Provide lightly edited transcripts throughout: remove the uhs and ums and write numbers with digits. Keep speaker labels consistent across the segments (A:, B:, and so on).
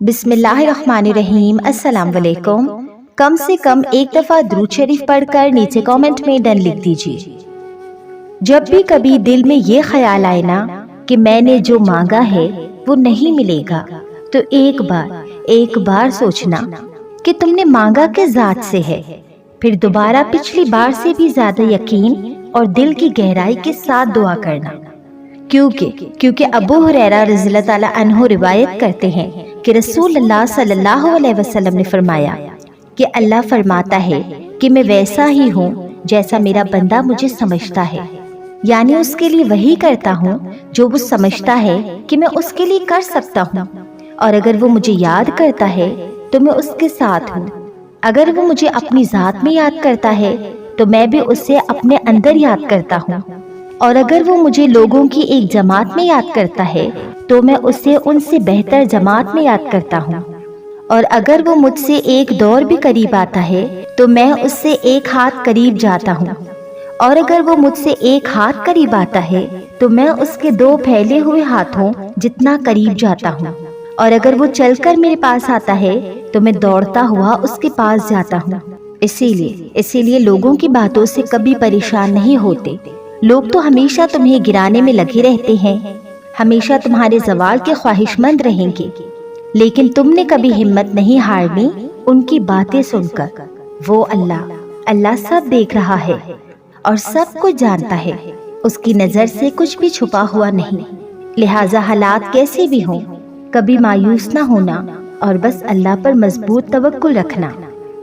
A: بسم اللہ الرحمن الرحیم۔ السلام علیکم۔ کم سے کم ایک دفعہ درود شریف پڑھ کر نیچے کامنٹ میں ڈن لکھ دیجیے۔ جب بھی کبھی دل میں یہ خیال آئے نا کہ میں نے جو مانگا ہے وہ نہیں ملے گا، تو ایک بار سوچنا کہ تم نے مانگا کس ذات سے ہے، پھر دوبارہ پچھلی بار سے بھی زیادہ یقین اور دل کی گہرائی کے ساتھ دعا کرنا، کیونکہ ابو ہریرہ رضی اللہ تعالیٰ عنہ روایت کرتے ہیں کہ رسول اللہ صلی اللہ علیہ وسلم نے فرمایا کہ اللہ فرماتا ہے کہ میں ویسا ہی ہوں جیسا میرا بندہ مجھے سمجھتا ہے، یعنی اس کے لیے وہی کرتا ہوں جو وہ سمجھتا ہے کہ میں اس کے لیے کر سکتا ہوں، اور اگر وہ مجھے یاد کرتا ہے تو میں اس کے ساتھ ہوں، اگر وہ مجھے اپنی ذات میں یاد کرتا ہے تو میں بھی اسے اپنے اندر یاد کرتا ہوں، اور اگر وہ مجھے لوگوں کی ایک جماعت میں یاد کرتا ہے تو میں اسے ان سے بہتر جماعت میں یاد کرتا ہوں، اور اگر وہ مجھ سے ایک دور بھی قریب آتا ہے تو میں اس سے ایک ہاتھ قریب جاتا ہوں، اور اگر وہ مجھ سے ایک ہاتھ قریب آتا ہے تو میں اس کے 2 پھیلے ہوئے ہاتھوں جتنا قریب جاتا ہوں، اور اگر وہ چل کر میرے پاس آتا ہے تو میں دوڑتا ہوا اس کے پاس جاتا ہوں۔ اسی لیے لوگوں کی باتوں سے کبھی پریشان نہیں ہوتے۔ لوگ تو ہمیشہ تمہیں گرانے میں لگے رہتے ہیں، ہمیشہ تمہارے زوال کے خواہش مند رہیں گے، لیکن تم نے کبھی ہمت نہیں ہارنی ان کی باتیں سن کر۔ وہ اللہ سب دیکھ رہا ہے اور سب کچھ جانتا ہے، اس کی نظر سے کچھ بھی چھپا ہوا نہیں، لہٰذا حالات کیسے بھی ہوں کبھی مایوس نہ ہونا اور بس اللہ پر مضبوط توکل رکھنا۔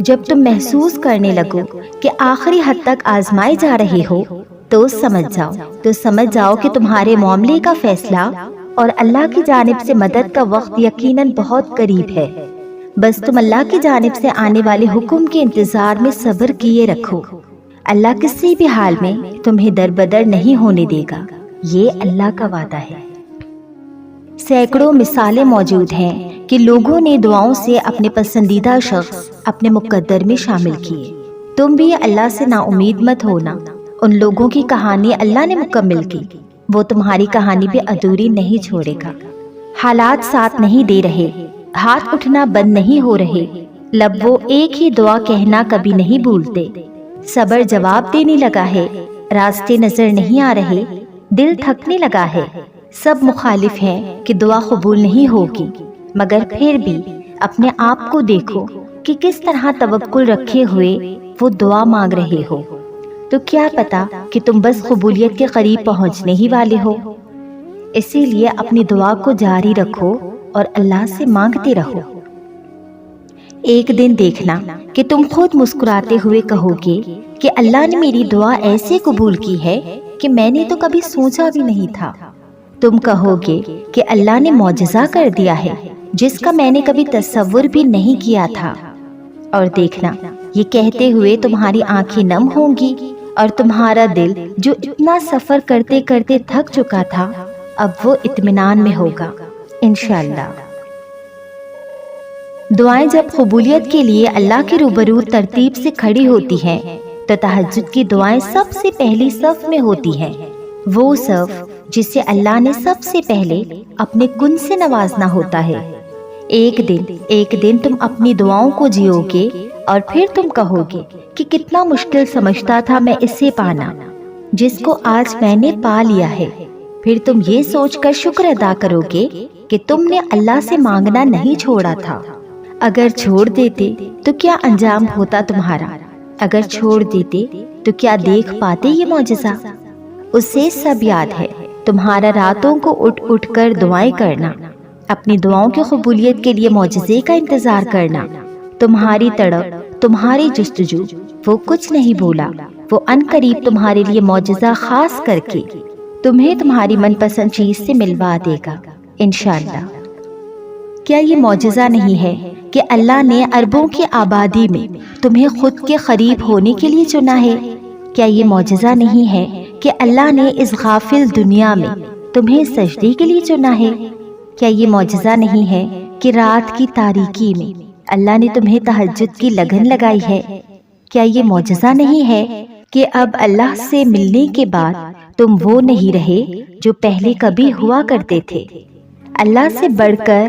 A: جب تم محسوس کرنے لگو کہ آخری حد تک آزمائے جا رہے ہو تو سمجھ جاؤ کہ تمہارے معاملے کا فیصلہ اور اللہ کی جانب سے مدد کا وقت یقیناً بہت قریب ہے۔ بس تم اللہ کی جانب سے آنے والے حکم کے انتظار میں صبر کیے رکھو۔ اللہ کسی بھی حال میں تمہیں دربدر نہیں ہونے دے گا، یہ اللہ کا وعدہ ہے۔ سینکڑوں مثالیں موجود ہیں کہ لوگوں نے دعاؤں سے اپنے پسندیدہ شخص اپنے مقدر میں شامل کیے۔ تم بھی اللہ سے نا امید مت ہونا، ان لوگوں کی کہانی اللہ نے مکمل کی، وہ تمہاری کہانی بھی ادھوری نہیں چھوڑے گا۔ حالات ساتھ نہیں دے رہے، ہاتھ اٹھنا بند نہیں ہو رہے، لب وہ ایک ہی دعا کہنا کبھی نہیں بھولتے، صبر جواب دینے لگا ہے، راستے نظر نہیں آ رہے، دل تھکنے لگا ہے، سب مخالف ہیں کہ دعا قبول نہیں ہوگی، مگر پھر بھی اپنے آپ کو دیکھو کہ کس طرح توکل رکھے ہوئے وہ دعا مانگ رہے ہو، تو کیا پتا کہ تم بس قبولیت کے قریب پہنچنے ہی والے ہو۔ اسی لیے اپنی دعا کو جاری رکھو اور اللہ سے مانگتے رہو۔ ایک دن دیکھنا کہ تم خود مسکراتے ہوئے کہو گے کہ اللہ نے میری دعا ایسے قبول کی ہے کہ میں نے تو کبھی سوچا بھی نہیں تھا۔ تم کہو گے کہ اللہ نے معجزہ کر دیا ہے جس کا میں نے کبھی تصور بھی نہیں کیا تھا، اور دیکھنا یہ کہتے ہوئے تمہاری آنکھیں نم ہوں گی اور تمہارا دل جو اتنا سفر کرتے کرتے تھک چکا تھا اب وہ اطمینان میں ہوگا انشاءاللہ۔ دعائیں جب قبولیت کے لیے اللہ کے روبرو ترتیب سے کھڑی ہوتی ہیں تو تہجد کی دعائیں سب سے پہلی صف میں ہوتی ہیں، وہ صف جسے اللہ نے سب سے پہلے اپنے کن سے نوازنا ہوتا ہے۔ ایک دن تم اپنی دعاؤں کو جیو گے اور پھر تم کہو گے کہ کتنا مشکل سمجھتا تھا میں اسے پانا جس کو آج میں نے پا لیا ہے۔ پھر تم یہ سوچ کر شکر ادا کرو گے کہ تم نے اللہ سے مانگنا نہیں چھوڑا تھا، اگر چھوڑ دیتے تو کیا انجام ہوتا تمہارا، اگر چھوڑ دیتے تو کیا دیکھ پاتے یہ معجزہ۔ اسے سب یاد ہے، تمہارا راتوں کو اٹھ کر دعائیں کرنا، اپنی دعاؤں کی قبولیت کے لیے معجزے کا انتظار کرنا، تمہاری تڑپ، تمہاری جستجو، وہ کچھ نہیں بولا، وہ ان قریب تمہارے لیے معجزہ خاص کر کے تمہیں تمہاری من پسند چیز سے ملوا دے گا انشاءاللہ۔ کیا یہ معجزہ نہیں ہے کہ اللہ نے اربوں کی آبادی میں تمہیں خود کے قریب ہونے کے لیے چنا ہے؟ کیا یہ معجزہ نہیں ہے کہ اللہ نے اس غافل دنیا میں تمہیں سجدے کے لیے چنا ہے؟ کیا یہ معجزہ نہیں ہے کہ رات کی تاریکی میں اللہ نے تمہیں تہجد کی لگن لگائی ہے؟ کیا یہ معجزہ نہیں ہے کہ اب اللہ سے ملنے کے بعد تم وہ نہیں رہے جو پہلے کبھی ہوا کرتے تھے؟ اللہ سے بڑھ کر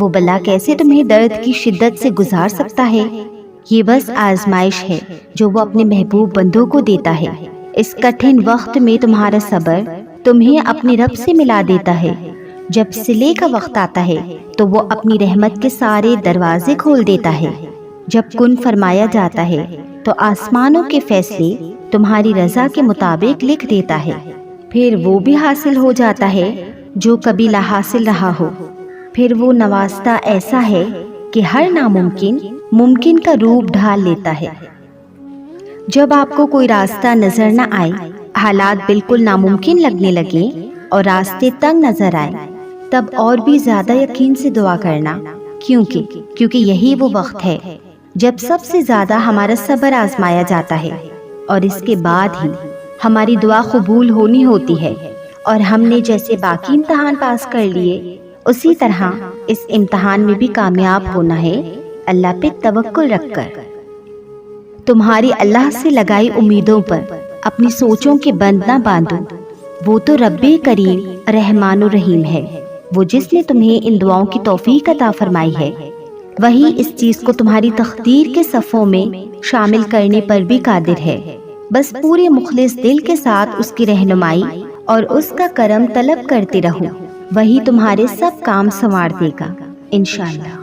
A: وہ بلا کیسے تمہیں درد کی شدت سے گزار سکتا ہے؟ یہ بس آزمائش ہے جو وہ اپنے محبوب بندوں کو دیتا ہے۔ اس کٹھن وقت میں تمہارا صبر تمہیں اپنے رب سے ملا دیتا ہے۔ جب صلے کا وقت آتا ہے تو وہ اپنی رحمت کے سارے دروازے کھول دیتا ہے۔ جب کن فرمایا جاتا ہے تو آسمانوں کے فیصلے تمہاری رضا کے مطابق لکھ دیتا ہے۔ پھر وہ بھی حاصل ہو جاتا ہے جو کبھی لا حاصل رہا ہو۔ پھر وہ نوازتا ایسا ہے کہ ہر ناممکن ممکن کا روپ ڈھال لیتا ہے۔ جب آپ کو کوئی راستہ نظر نہ آئے، حالات بالکل ناممکن لگنے لگے اور راستے تنگ نظر آئے، تب اور بھی زیادہ یقین سے دعا کرنا، کیونکہ یہی وہ وقت ہے جب سب سے زیادہ ہمارا صبر آزمایا جاتا ہے، اور اس کے بعد ہی ہماری دعا قبول ہونی ہوتی ہے۔ اور ہم نے جیسے باقی امتحان پاس کر لیے، اسی طرح اس امتحان میں بھی کامیاب ہونا ہے، اللہ پہ توکل رکھ کر۔ تمہاری اللہ سے لگائی امیدوں پر اپنی سوچوں کے بند نہ باندھو۔ وہ تو رب کریم رحمان و رحیم ہے، وہ جس نے تمہیں ان دعاؤں کی توفیق عطا فرمائی ہے، وہی اس چیز کو تمہاری تقدیر کے صفوں میں شامل کرنے پر بھی قادر ہے۔ بس پورے مخلص دل کے ساتھ اس کی رہنمائی اور اس کا کرم طلب کرتے رہو، وہی تمہارے سب کام سنوار دے گا انشاءاللہ۔